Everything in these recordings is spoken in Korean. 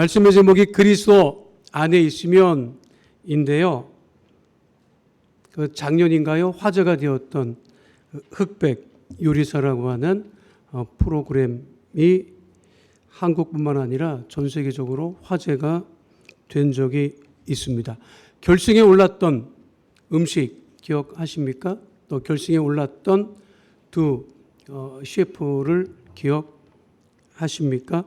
말씀의 제목이 그리스도 안에 있으면인데요. 그 작년인가요? 화제가 되었던 흑백 요리사라고 하는 프로그램이 한국뿐만 아니라 전 세계적으로 화제가 된 적이 있습니다. 결승에 올랐던 음식 기억하십니까? 또 결승에 올랐던 두 셰프를 기억하십니까?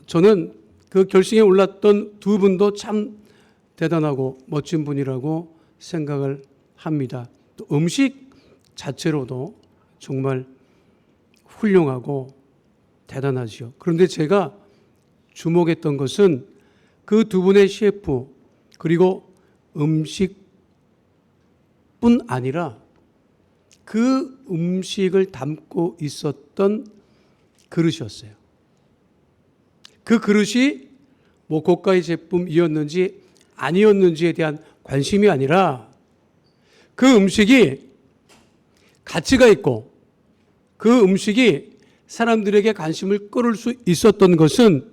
저는 그 결승에 올랐던 두 분도 참 대단하고 멋진 분이라고 생각을 합니다. 또 음식 자체로도 정말 훌륭하고 대단하죠. 그런데 제가 주목했던 것은 그 두 분의 셰프 그리고 음식뿐 아니라 그 음식을 담고 있었던 그릇이었어요. 그 그릇이 뭐 고가의 제품이었는지 아니었는지에 대한 관심이 아니라 그 음식이 가치가 있고 그 음식이 사람들에게 관심을 끌을 수 있었던 것은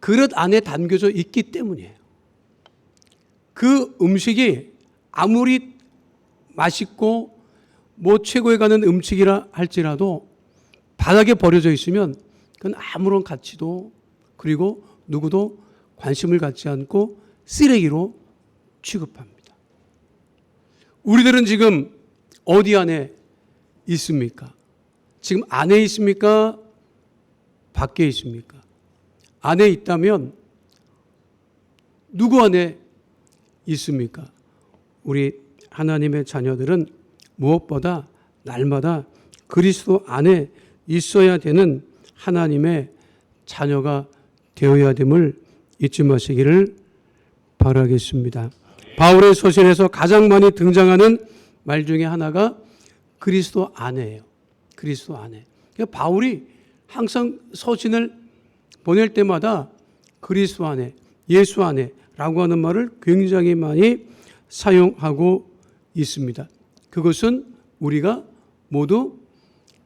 그릇 안에 담겨져 있기 때문이에요. 그 음식이 아무리 맛있고 뭐 최고에 가는 음식이라 할지라도 바닥에 버려져 있으면 그건 아무런 가치도 그리고 누구도 관심을 갖지 않고 쓰레기로 취급합니다. 우리들은 지금 어디 안에 있습니까? 지금 안에 있습니까? 밖에 있습니까? 안에 있다면 누구 안에 있습니까? 우리 하나님의 자녀들은 무엇보다 날마다 그리스도 안에 있어야 되는 하나님의 자녀가 되어야 됨을 잊지 마시기를 바라겠습니다. 바울의 서신에서 가장 많이 등장하는 말 중에 하나가 그리스도 안에예요. 그리스도 안에. 그러니까 바울이 항상 서신을 보낼 때마다 그리스도 안에, 예수 안에라고 하는 말을 굉장히 많이 사용하고 있습니다. 그것은 우리가 모두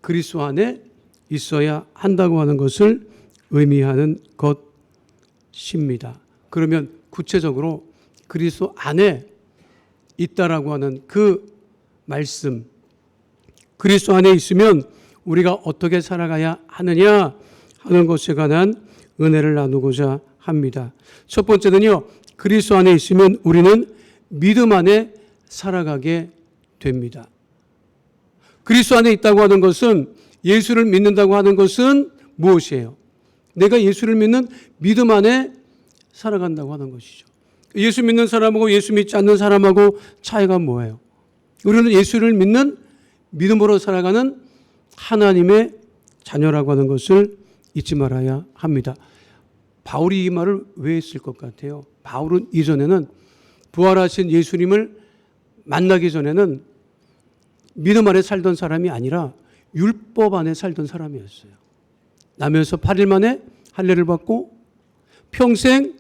그리스도 안에 있어야 한다고 하는 것을 의미하는 것입니다. 그러면 구체적으로 그리스도 안에 있다라고 하는 그 말씀, 그리스도 안에 있으면 우리가 어떻게 살아가야 하느냐 하는 것에 관한 은혜를 나누고자 합니다. 첫 번째는요, 그리스도 안에 있으면 우리는 믿음 안에 살아가게 됩니다. 그리스도 안에 있다고 하는 것은, 예수를 믿는다고 하는 것은 무엇이에요? 내가 예수를 믿는 믿음 안에 살아간다고 하는 것이죠. 예수 믿는 사람하고 예수 믿지 않는 사람하고 차이가 뭐예요? 우리는 예수를 믿는 믿음으로 살아가는 하나님의 자녀라고 하는 것을 잊지 말아야 합니다. 바울이 이 말을 왜 했을 것 같아요? 바울은 이전에는 부활하신 예수님을 만나기 전에는 믿음 안에 살던 사람이 아니라 율법 안에 살던 사람이었어요. 나면서 8일 만에 할례를 받고 평생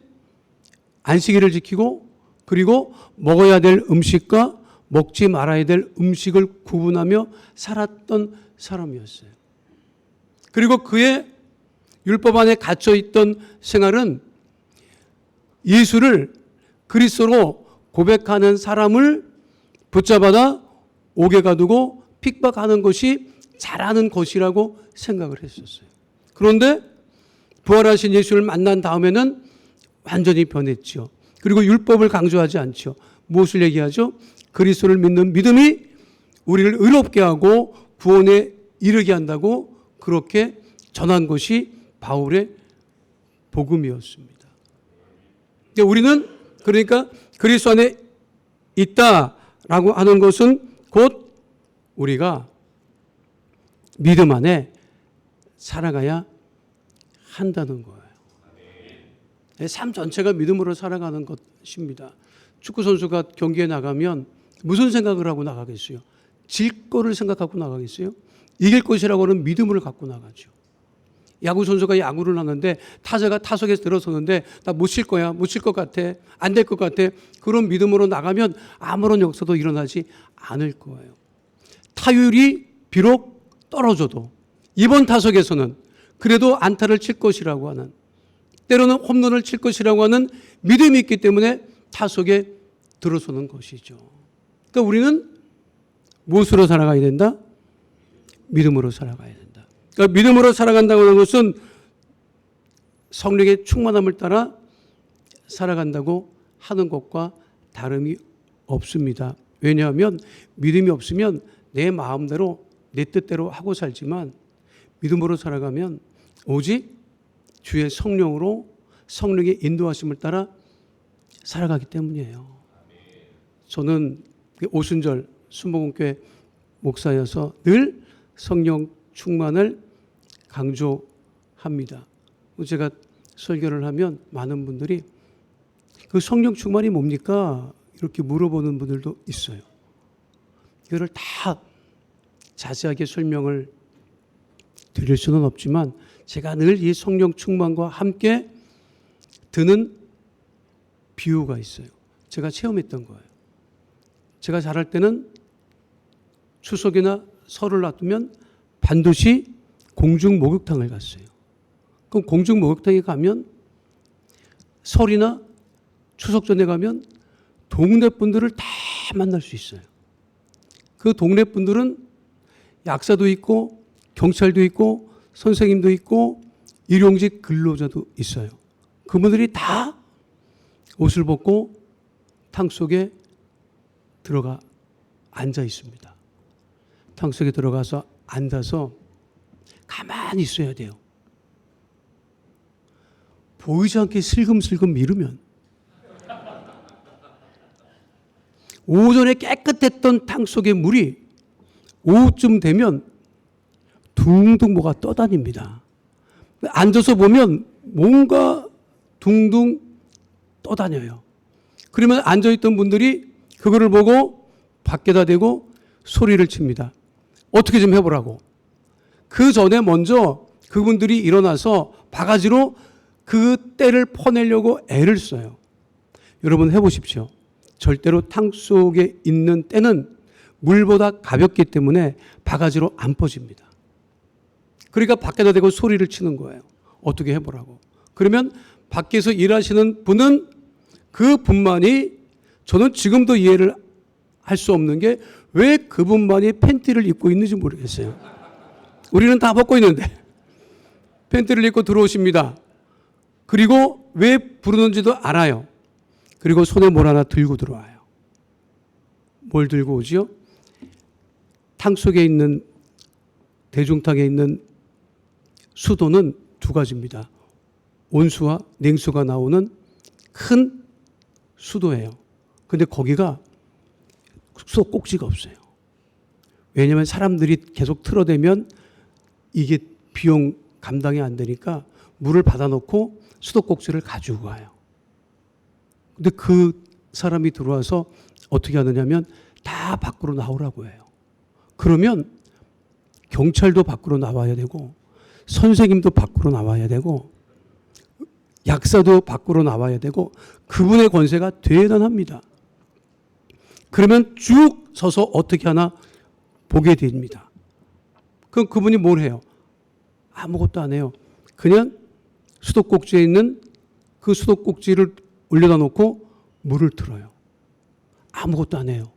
안식일을 지키고 그리고 먹어야 될 음식과 먹지 말아야 될 음식을 구분하며 살았던 사람이었어요. 그리고 그의 율법 안에 갇혀 있던 생활은 예수를 그리스도로 고백하는 사람을 붙잡아다 옥에 가두고 핍박하는 것이 잘하는 것이라고 생각을 했었어요. 그런데 부활하신 예수를 만난 다음에는 완전히 변했죠. 그리고 율법을 강조하지 않죠. 무엇을 얘기하죠? 그리스도를 믿는 믿음이 우리를 의롭게 하고 구원에 이르게 한다고 그렇게 전한 것이 바울의 복음이었습니다. 우리는 그러니까 그리스도 안에 있다라고 하는 것은 곧 우리가 믿음 안에 살아가야 한다는 거예요. 삶 전체가 믿음으로 살아가는 것입니다. 축구선수가 경기에 나가면 무슨 생각을 하고 나가겠어요? 질 거를 생각하고 나가겠어요? 이길 것이라고는 믿음을 갖고 나가죠. 야구선수가 야구를 하는데 타자가 타석에 들어서는데 나 못 칠 거야, 못 칠 것 같아, 안 될 것 같아. 그런 믿음으로 나가면 아무런 역사도 일어나지 않을 거예요. 타율이 비록 떨어져도 이번 타석에서는 그래도 안타를 칠 것이라고 하는, 때로는 홈런을 칠 것이라고 하는 믿음이 있기 때문에 타석에 들어서는 것이죠. 그러니까 우리는 무엇으로 살아가야 된다? 믿음으로 살아가야 된다. 그러니까 믿음으로 살아간다고 하는 것은 성령의 충만함을 따라 살아간다고 하는 것과 다름이 없습니다. 왜냐하면 믿음이 없으면 내 마음대로 내 뜻대로 하고 살지만 믿음으로 살아가면 오직 주의 성령으로 성령의 인도하심을 따라 살아가기 때문이에요. 저는 오순절 순복음교회 목사여서 늘 성령 충만을 강조합니다. 제가 설교를 하면 많은 분들이 그 성령 충만이 뭡니까? 이렇게 물어보는 분들도 있어요. 이거를 다 자세하게 설명을 드릴 수는 없지만 제가 늘 이 성령 충만과 함께 드는 비유가 있어요. 제가 체험했던 거예요. 제가 자랄 때는 추석이나 설을 놔두면 반드시 공중 목욕탕을 갔어요. 그럼 공중 목욕탕에 가면 설이나 추석 전에 가면 동네 분들을 다 만날 수 있어요. 그 동네 분들은 약사도 있고 경찰도 있고 선생님도 있고 일용직 근로자도 있어요. 그분들이 다 옷을 벗고 탕 속에 들어가 앉아 있습니다. 탕 속에 들어가서 앉아서 가만히 있어야 돼요. 보이지 않게 슬금슬금 미루면 오전에 깨끗했던 탕 속의 물이 오후쯤 되면 둥둥 뭐가 떠다닙니다. 앉아서 보면 뭔가 둥둥 떠다녀요. 그러면 앉아있던 분들이 그거를 보고 밖에다 대고 소리를 칩니다. 어떻게 좀 해보라고. 그 전에 먼저 그분들이 일어나서 바가지로 그 때를 퍼내려고 애를 써요. 여러분 해보십시오. 절대로 탕 속에 있는 때는 물보다 가볍기 때문에 바가지로 안 퍼집니다. 그러니까 밖에다 대고 소리를 치는 거예요. 어떻게 해보라고. 그러면 밖에서 일하시는 분은 그 분만이, 저는 지금도 이해를 할 수 없는 게 왜 그분만이 팬티를 입고 있는지 모르겠어요. 우리는 다 벗고 있는데 팬티를 입고 들어오십니다. 그리고 왜 부르는지도 알아요. 그리고 손에 뭘 하나 들고 들어와요. 뭘 들고 오지요? 탕 속에 있는, 대중탕에 있는 수도는 두 가지입니다. 온수와 냉수가 나오는 큰 수도예요. 근데 거기가 수도 꼭지가 없어요. 왜냐하면 사람들이 계속 틀어대면 이게 비용 감당이 안 되니까 물을 받아놓고 수도 꼭지를 가지고 가요. 근데 그 사람이 들어와서 어떻게 하느냐면 다 밖으로 나오라고 해요. 그러면 경찰도 밖으로 나와야 되고 선생님도 밖으로 나와야 되고 약사도 밖으로 나와야 되고 그분의 권세가 대단합니다. 그러면 쭉 서서 어떻게 하나 보게 됩니다. 그럼 그분이 뭘 해요? 아무것도 안 해요. 그냥 수도꼭지에 있는 그 수도꼭지를 올려다 놓고 물을 틀어요. 아무것도 안 해요.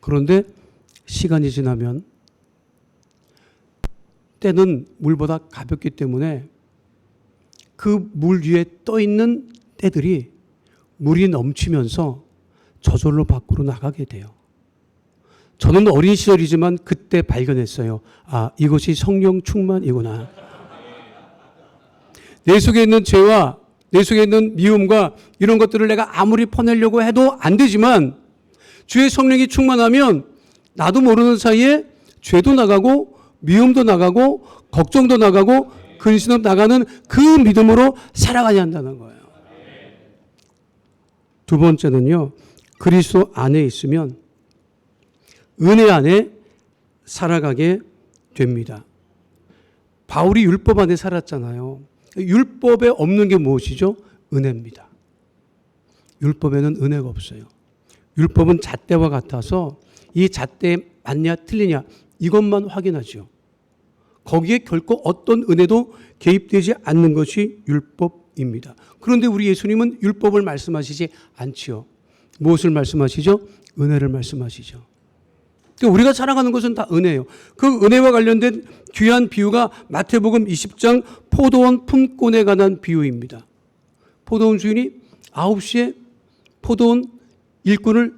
그런데 시간이 지나면 때는 물보다 가볍기 때문에 그 물 위에 떠 있는 때들이 물이 넘치면서 저절로 밖으로 나가게 돼요. 저는 어린 시절이지만 그때 발견했어요. 아, 이것이 성령 충만이구나. 내 속에 있는 죄와 내 속에 있는 미움과 이런 것들을 내가 아무리 퍼내려고 해도 안 되지만 주의 성령이 충만하면 나도 모르는 사이에 죄도 나가고 미움도 나가고 걱정도 나가고 근심도 나가는 그 믿음으로 살아가야 한다는 거예요. 두 번째는요. 그리스도 안에 있으면 은혜 안에 살아가게 됩니다. 바울이 율법 안에 살았잖아요. 율법에 없는 게 무엇이죠? 은혜입니다. 율법에는 은혜가 없어요. 율법은 잣대와 같아서 이 잣대에 맞냐 틀리냐 이것만 확인하죠. 거기에 결코 어떤 은혜도 개입되지 않는 것이 율법입니다. 그런데 우리 예수님은 율법을 말씀하시지 않지요. 무엇을 말씀하시죠? 은혜를 말씀하시죠. 그러니까 우리가 살아가는 것은 다 은혜예요. 그 은혜와 관련된 귀한 비유가 마태복음 20장 포도원 품꾼에 관한 비유입니다. 포도원 주인이 9시에 포도원 일꾼을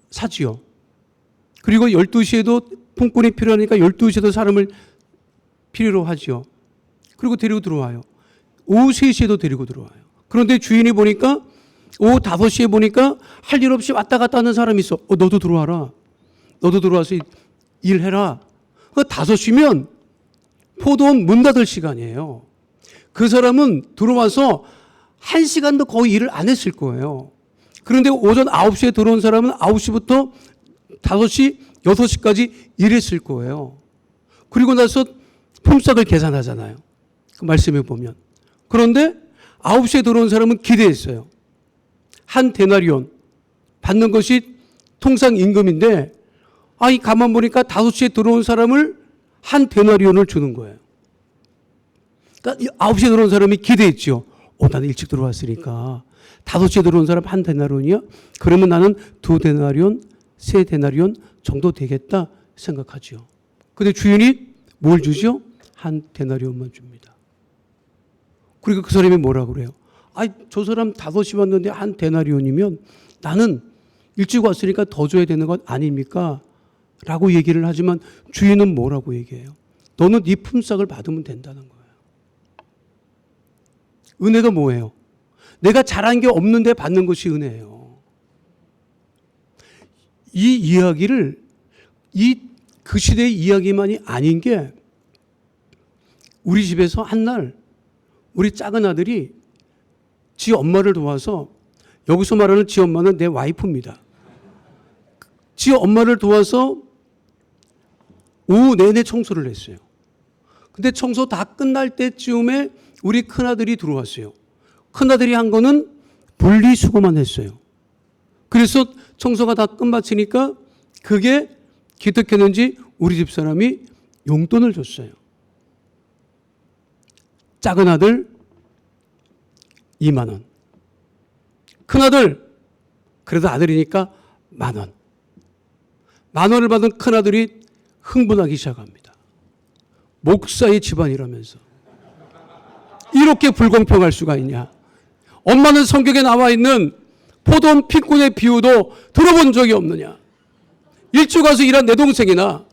사지요. 그리고 12시에도 품꾼이 필요하니까 12시에도 사람을 필요로 하지요. 그리고 데리고 들어와요. 오후 3시에도 데리고 들어와요. 그런데 주인이 보니까 오후 5시에 보니까 할 일 없이 왔다 갔다 하는 사람이 있어. 너도 들어와라. 너도 들어와서 일해라. 5시면 포도원 문 닫을 시간이에요. 그 사람은 들어와서 1시간도 거의 일을 안 했을 거예요. 그런데 오전 9시에 들어온 사람은 9시부터 5시, 6시까지 일했을 거예요. 그리고 나서 품삯을 계산하잖아요. 그 말씀에 보면. 그런데 9시에 들어온 사람은 기대했어요. 한 데나리온 받는 것이 통상 임금인데 가만 보니까 5시에 들어온 사람을 한 데나리온을 주는 거예요. 그러니까 9시에 들어온 사람이 기대했죠. 나는 일찍 들어왔으니까 5시에 들어온 사람 한 데나리온이야? 그러면 나는 2데나리온, 3데나리온 정도 되겠다 생각하죠. 근데 주인이 뭘 주죠? 한 데나리온만 줍니다. 그리고 그 사람이 뭐라고 그래요? 저 사람 5시 왔는데 한 데나리온이면 나는 일찍 왔으니까 더 줘야 되는 것 아닙니까? 라고 얘기를 하지만 주인은 뭐라고 얘기해요? 너는 네 품삯을 받으면 된다는 거예요. 은혜가 뭐예요? 내가 잘한 게 없는데 받는 것이 은혜예요. 이 이야기를 그 시대의 이야기만이 아닌 게 우리 집에서 한날 우리 작은 아들이 지 엄마를 도와서, 여기서 말하는 지 엄마는 내 와이프입니다. 지 엄마를 도와서 오후 내내 청소를 했어요. 근데 청소 다 끝날 때쯤에 우리 큰아들이 들어왔어요. 큰아들이 한 거는 분리수거만 했어요. 그래서 청소가 다 끝마치니까 그게 기특했는지 우리 집사람이 용돈을 줬어요. 작은 아들 2만 원. 큰아들, 그래도 아들이니까 10,000원. 10,000원을 받은 큰아들이 흥분하기 시작합니다. 목사의 집안이라면서. 이렇게 불공평할 수가 있냐. 엄마는 성경에 나와 있는 포도원 핏꾼의 비유도 들어본 적이 없느냐. 일찍 와서 일한 내 동생이나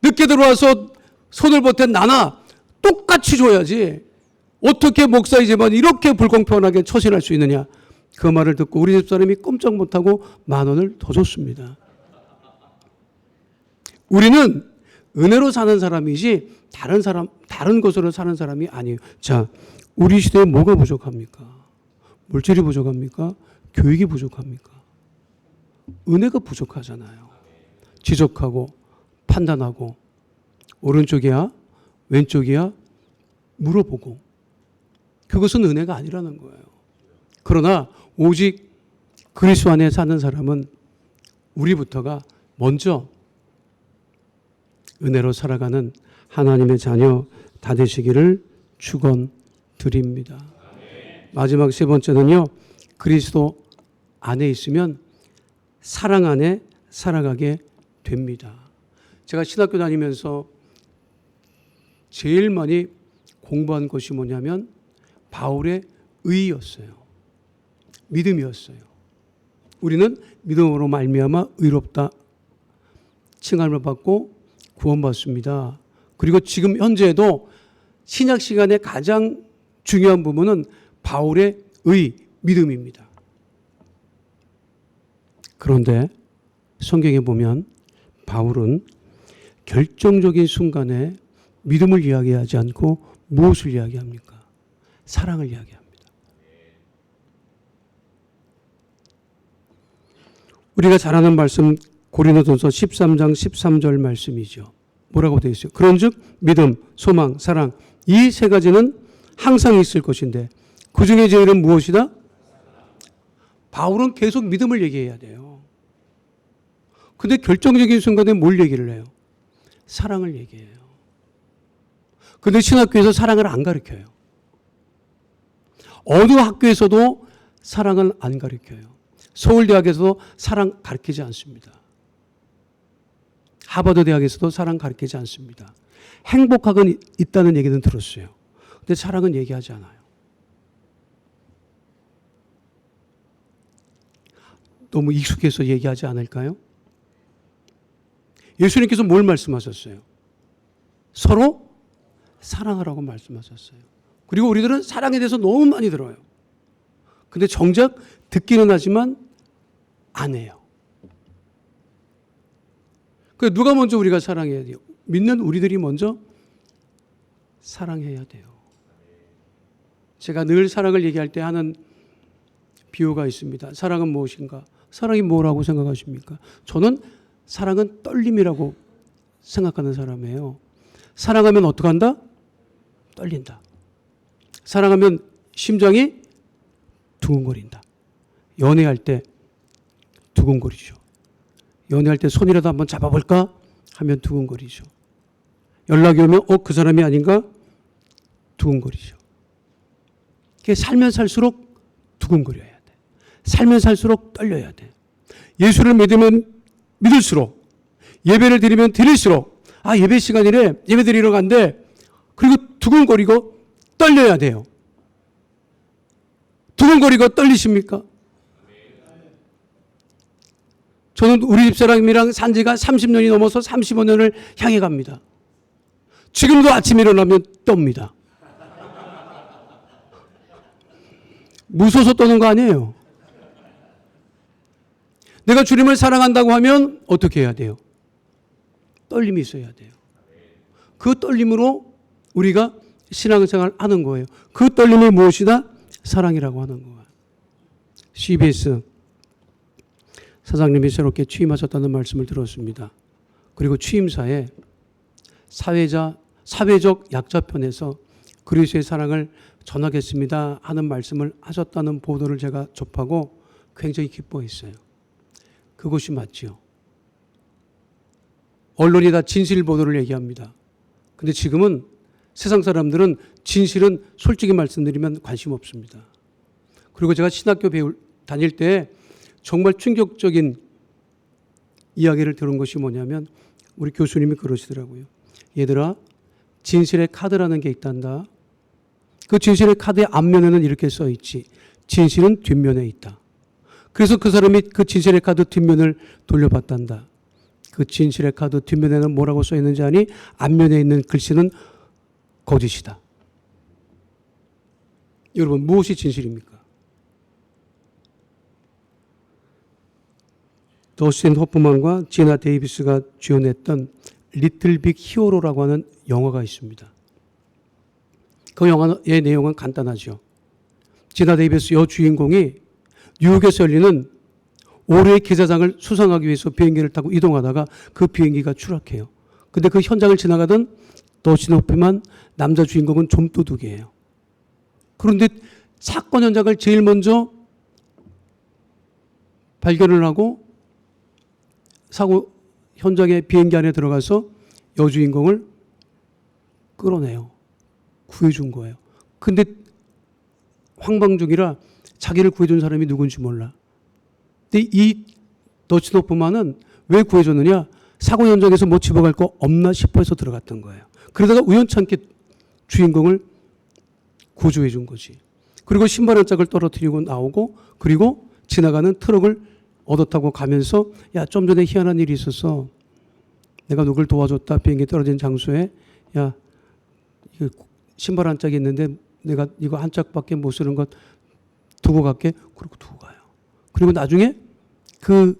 늦게 들어와서 손을 보탠 나나 똑같이 줘야지. 어떻게 목사의 집안이 이렇게 불공평하게 처신할 수 있느냐. 그 말을 듣고 우리 집사람이 꼼짝 못하고 10,000원을 더 줬습니다. 우리는 은혜로 사는 사람이지 다른 것으로 사는 사람이 아니에요. 자, 우리 시대에 뭐가 부족합니까? 물질이 부족합니까? 교육이 부족합니까? 은혜가 부족하잖아요. 지적하고 판단하고 오른쪽이야 왼쪽이야 물어보고, 그것은 은혜가 아니라는 거예요. 그러나 오직 그리스도 안에 사는 사람은 우리부터가 먼저 은혜로 살아가는 하나님의 자녀 다 되시기를 축원드립니다. 마지막 세 번째는요. 그리스도 안에 있으면 사랑 안에 살아가게 됩니다. 제가 신학교 다니면서 제일 많이 공부한 것이 뭐냐면 바울의 의였어요. 믿음이었어요. 우리는 믿음으로 말미암아 의롭다 칭함을 받고 구원받습니다. 그리고 지금 현재도 신약 시간의 가장 중요한 부분은 바울의 의, 믿음입니다. 그런데 성경에 보면 바울은 결정적인 순간에 믿음을 이야기하지 않고 무엇을 이야기합니까? 사랑을 이야기합니다. 우리가 잘 아는 말씀 고린도전서 13장 13절 말씀이죠. 뭐라고 되어 있어요? 그런즉 믿음, 소망, 사랑 이 세 가지는 항상 있을 것인데 그 중에 제일은 무엇이다? 바울은 계속 믿음을 얘기해야 돼요. 근데 결정적인 순간에 뭘 얘기를 해요? 사랑을 얘기해요. 근데 신학교에서 사랑을 안 가르쳐요. 어느 학교에서도 사랑은 안 가르쳐요. 서울대학에서도 사랑 가르치지 않습니다. 하버드 대학에서도 사랑 가르치지 않습니다. 행복학은 있다는 얘기는 들었어요. 근데 사랑은 얘기하지 않아요. 너무 익숙해서 얘기하지 않을까요? 예수님께서 뭘 말씀하셨어요? 서로 사랑하라고 말씀하셨어요. 그리고 우리들은 사랑에 대해서 너무 많이 들어요. 근데 정작 듣기는 하지만 안 해요. 그러니까 누가 먼저 우리가 사랑해야 돼요? 믿는 우리들이 먼저 사랑해야 돼요. 제가 늘 사랑을 얘기할 때 하는 비유가 있습니다. 사랑은 무엇인가? 사랑이 뭐라고 생각하십니까? 저는 사랑은 떨림이라고 생각하는 사람이에요. 사랑하면 어떻게 한다? 떨린다. 사랑하면 심장이 두근거린다. 연애할 때 두근거리죠. 연애할 때 손이라도 한번 잡아볼까 하면 두근거리죠. 연락이 오면 그 사람이 아닌가 두근거리죠. 살면 살수록 두근거려야 돼. 살면 살수록 떨려야 돼. 예수를 믿으면 믿을수록, 예배를 드리면 드릴수록, 예배 시간이래, 예배 드리러 간대. 그리고 두근거리고 떨려야 돼요. 두근거리고 떨리십니까? 저는 우리 집사람이랑 산 지가 30년이 넘어서 35년을 향해 갑니다. 지금도 아침에 일어나면 떱니다. 무서워서 떠는 거 아니에요. 내가 주님을 사랑한다고 하면 어떻게 해야 돼요? 떨림이 있어야 돼요. 그 떨림으로 우리가 신앙생활을 하는 거예요. 그 떨림이 무엇이다? 사랑이라고 하는 거예요. CBS 사장님이 새롭게 취임하셨다는 말씀을 들었습니다. 그리고 취임사에 사회적 약자편에서 그리스도의 사랑을 전하겠습니다 하는 말씀을 하셨다는 보도를 제가 접하고 굉장히 기뻐했어요. 그것이 맞지요. 언론이 다 진실 보도를 얘기합니다. 근데 지금은 세상 사람들은 진실은 솔직히 말씀드리면 관심 없습니다. 그리고 제가 신학교 다닐 때 정말 충격적인 이야기를 들은 것이 뭐냐면 우리 교수님이 그러시더라고요. 얘들아, 진실의 카드라는 게 있단다. 그 진실의 카드의 앞면에는 이렇게 써 있지. 진실은 뒷면에 있다. 그래서 그 사람이 그 진실의 카드 뒷면을 돌려봤단다. 그 진실의 카드 뒷면에는 뭐라고 써 있는지 아니? 앞면에 있는 글씨는 거짓이다. 여러분, 무엇이 진실입니까? 더스틴 호프만과 지나 데이비스가 주연했던 리틀 빅 히어로라고 하는 영화가 있습니다. 그 영화의 내용은 간단하죠. 지나 데이비스 여주인공이 뉴욕에서 열리는 올해의 기자장을 수상하기 위해서 비행기를 타고 이동하다가 그 비행기가 추락해요. 근데 그 현장을 지나가던 더스틴 호프만 남자 주인공은 좀도둑이에요. 그런데 사건 현장을 제일 먼저 발견을 하고 사고 현장에 비행기 안에 들어가서 여주인공을 끌어내요. 구해준 거예요. 근데 황방 중이라 자기를 구해준 사람이 누군지 몰라. 근데 이 더스틴 호프만은 왜 구해줬느냐? 사고 현장에서 뭐 집어갈 거 없나 싶어서 들어갔던 거예요. 그러다가 우연찮게 주인공을 구조해 준 거지. 그리고 신발 한 짝을 떨어뜨리고 나오고 그리고 지나가는 트럭을 얻어 타고 가면서 야, 좀 전에 희한한 일이 있었어. 내가 누굴 도와줬다. 비행기 떨어진 장소에 야, 이거 신발 한 짝이 있는데 내가 이거 한 짝밖에 못 쓰는 것 두고 갈게. 그리고 두고 가요. 그리고 나중에 그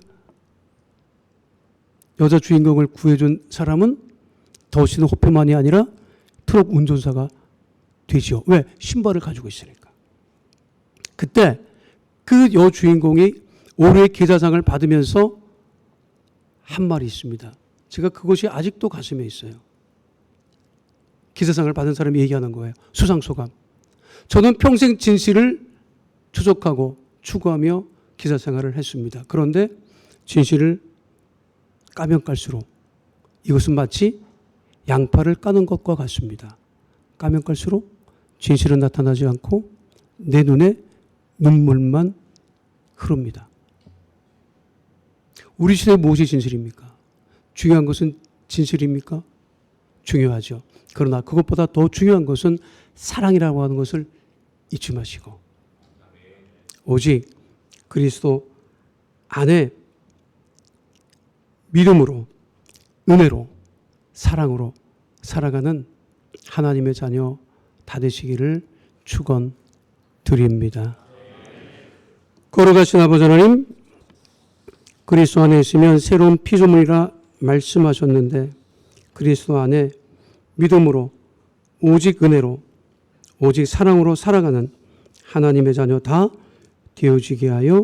여자 주인공을 구해준 사람은 더시는 호페만이 아니라 트럭 운전사가 되죠. 왜? 신발을 가지고 있으니까. 그때 그 여주인공이 올해의 기사상을 받으면서 한 말이 있습니다. 제가 그것이 아직도 가슴에 있어요. 기사상을 받은 사람이 얘기하는 거예요. 수상소감. 저는 평생 진실을 추적하고 추구하며 기사 생활을 했습니다. 그런데 진실을 까면 깔수록 이것은 마치 양파를 까는 것과 같습니다. 까면 깔수록 진실은 나타나지 않고 내 눈에 눈물만 흐릅니다. 우리 시대에 무엇이 진실입니까? 중요한 것은 진실입니까? 중요하죠. 그러나 그것보다 더 중요한 것은 사랑이라고 하는 것을 잊지 마시고 오직 그리스도 안에 믿음으로, 은혜로, 사랑으로 살아가는 하나님의 자녀 다 되시기를 축원드립니다. 거룩하신 아버지 하나님, 그리스도 안에 있으면 새로운 피조물이라 말씀하셨는데 그리스도 안에 믿음으로, 오직 은혜로, 오직 사랑으로 살아가는 하나님의 자녀 다 되어지게 하여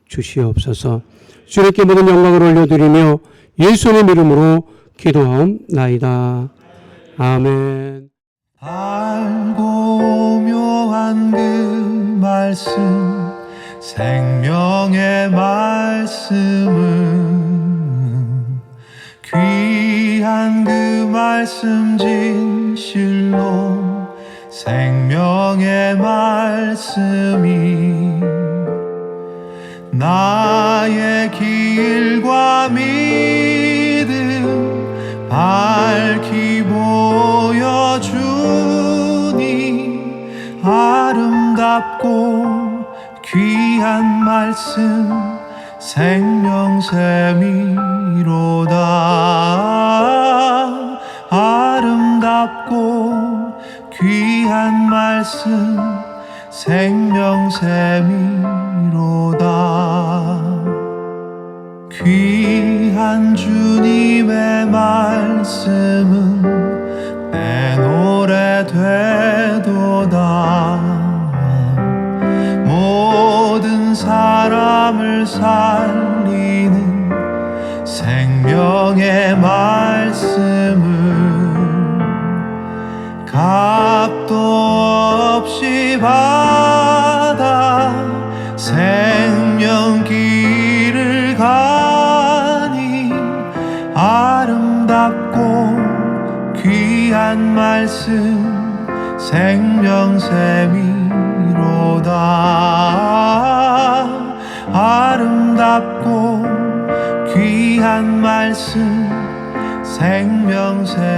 주시옵소서. 주님께 모든 영광을 올려드리며 예수의 이름으로 기도하옵나이다. 아멘. 알고 묘한 그 말씀, 생명의 말씀은 귀한 그 말씀 진실로 생명의 말씀이 나의 길과 믿음 밝히 보여주니 아름답고 귀한 말씀 생명샘이로다. 아름답고 귀한 말씀 생명샘이로다. 귀한 주님의 말씀은 내 노래 되도다. 모든 사람을 살리는 생명의 말씀을 값도 없이 받아 생명 길을 가니 아름답고 귀한 말씀 생명샘이로다. 아름답고 귀한 말씀 생명샘이로다.